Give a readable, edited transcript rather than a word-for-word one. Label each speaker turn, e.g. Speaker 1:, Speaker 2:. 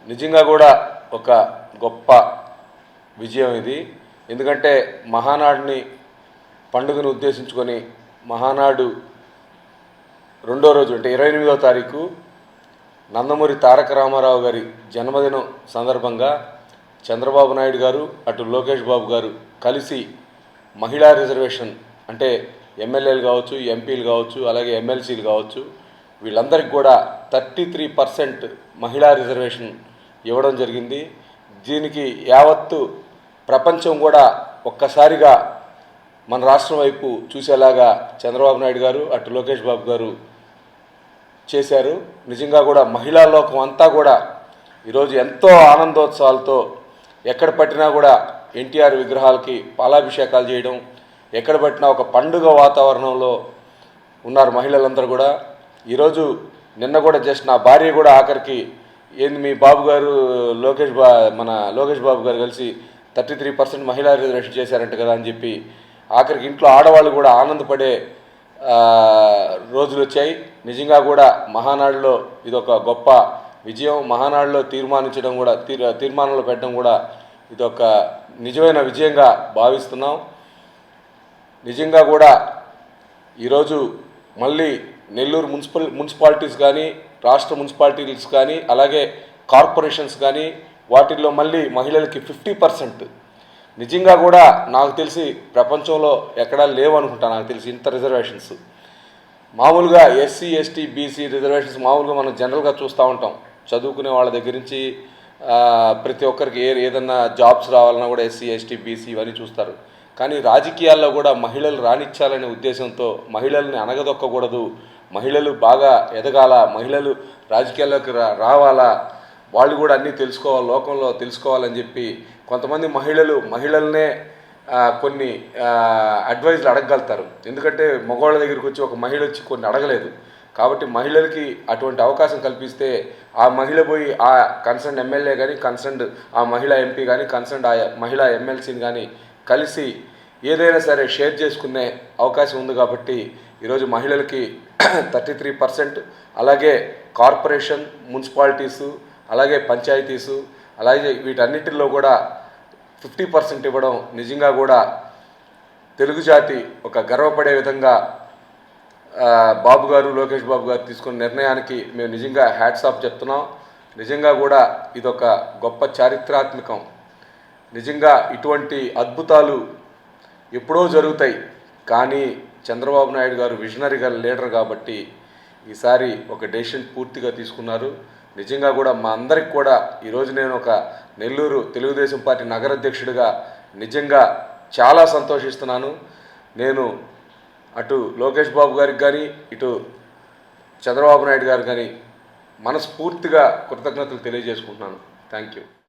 Speaker 1: నిజంగా కూడా ఒక గొప్ప విజయం ఇది. ఎందుకంటే మహానాడుని పండుగను ఉద్దేశించుకొని మహానాడు రెండో రోజు అంటే 28వ తారీఖు నందమూరి తారక రామారావు గారి జన్మదినం సందర్భంగా చంద్రబాబు నాయుడు గారు అటు లోకేష్ బాబు గారు కలిసి మహిళా రిజర్వేషన్ అంటే ఎమ్మెల్యేలు కావచ్చు, ఎంపీలు కావచ్చు, అలాగే ఎమ్మెల్సీలు కావచ్చు, వీళ్ళందరికీ కూడా 33% మహిళా రిజర్వేషన్ ఇవ్వడం జరిగింది. దీనికి యావత్తు ప్రపంచం కూడా ఒక్కసారిగా మన రాష్ట్రం వైపు చూసేలాగా చంద్రబాబు నాయుడు గారు అటు లోకేష్ బాబు గారు చేశారు. నిజంగా కూడా మహిళా లోకం అంతా కూడా ఈరోజు ఎంతో ఆనందోత్సవాలతో ఎక్కడ పట్టినా కూడా ఎన్టీఆర్ విగ్రహాలకి పాలాభిషేకాలు చేయడం, ఎక్కడ పట్టినా ఒక పండుగ వాతావరణంలో ఉన్నారు మహిళలందరూ కూడా. ఈరోజు నిన్న కూడా జస్ట్ నా భార్య కూడా ఆఖరికి ఏంది మీ బాబు గారు మన లోకేష్ బాబు గారు కలిసి 33% మహిళా రిజర్వేషన్ చేశారంట కదా అని చెప్పి ఆఖరికి ఇంట్లో ఆడవాళ్ళు కూడా ఆనందపడే రోజులు వచ్చాయి. నిజంగా కూడా మహానాడులో ఇదొక గొప్ప విజయం. మహానాడులో తీర్మానించడం కూడా తీర్మానంలో పెట్టడం కూడా ఇదొక నిజమైన విజయంగా భావిస్తున్నాం. నిజంగా కూడా ఈరోజు మళ్ళీ నెల్లూరు మున్సిపాలిటీస్ కానీ, రాష్ట్ర మున్సిపాలిటీస్ కానీ, అలాగే కార్పొరేషన్స్ కానీ వాటిల్లో మళ్ళీ మహిళలకి 50%. నిజంగా కూడా నాకు తెలిసి ప్రపంచంలో ఎక్కడా లేవనుకుంటా, నాకు తెలిసి ఇంత రిజర్వేషన్స్. మామూలుగా ఎస్సీ, ఎస్టీ, బీసీ రిజర్వేషన్స్ మామూలుగా మనం జనరల్గా చూస్తూ ఉంటాం. చదువుకునే వాళ్ళ దగ్గర నుంచి ప్రతి ఒక్కరికి ఏదన్నా జాబ్స్ రావాలన్నా కూడా ఎస్సీ, ఎస్టీ, బీసీ ఇవన్నీ చూస్తారు. కానీ రాజకీయాల్లో కూడా మహిళలు రాణించాలనే ఉద్దేశంతో మహిళల్ని అణగదొక్కకూడదు, మహిళలు బాగా ఎదగాల, మహిళలు రాజకీయాల్లోకి రావాలా, వాళ్ళు కూడా అన్నీ తెలుసుకోవాలి, లోకంలో తెలుసుకోవాలని చెప్పి కొంతమంది మహిళలనే కొన్ని అడ్వైజ్లు అడగగలుగుతారు. ఎందుకంటే మగవాళ్ళ దగ్గరికి వచ్చి ఒక మహిళ వచ్చి కొన్ని అడగలేదు. కాబట్టి మహిళలకి అటువంటి అవకాశం కల్పిస్తే ఆ మహిళ పోయి ఆ కన్సర్న్ ఎమ్మెల్యే కానీ, కన్సర్న్ ఆ మహిళా ఎంపీ కానీ, కన్సర్న్ ఆ మహిళా ఎమ్మెల్సీని కానీ కలిసి ఏదైనా సరే షేర్ చేసుకునే అవకాశం ఉంది. కాబట్టి ఈరోజు మహిళలకి 33%, అలాగే కార్పొరేషన్, మున్సిపాలిటీసు, అలాగే పంచాయతీసు, అలాగే వీటన్నిటిల్లో కూడా 50% ఇవ్వడం నిజంగా కూడా తెలుగు జాతి ఒక గర్వపడే విధంగా బాబు గారు, లోకేష్ బాబు గారు తీసుకున్న నిర్ణయానికి మేము నిజంగా హ్యాట్స్ ఆఫ్ చెప్తున్నాం. నిజంగా కూడా ఇదొక గొప్ప చారిత్రాత్మకం. నిజంగా ఇటువంటి అద్భుతాలు ఎప్పుడో జరుగుతాయి, కానీ చంద్రబాబు నాయుడు గారు విజనరీగా లీడర్ కాబట్టి ఈసారి ఒక డెసిషన్ పూర్తిగా తీసుకున్నారు. నిజంగా కూడా మా అందరికి కూడా ఈరోజు నేను ఒక నెల్లూరు తెలుగుదేశం పార్టీ నగర అధ్యక్షుడిగా నిజంగా చాలా సంతోషిస్తున్నాను. నేను అటు లోకేష్ బాబు గారికి కానీ, ఇటు చంద్రబాబు నాయుడు గారు కానీ మనస్ఫూర్తిగా కృతజ్ఞతలు తెలియజేసుకుంటున్నాను. Thank you.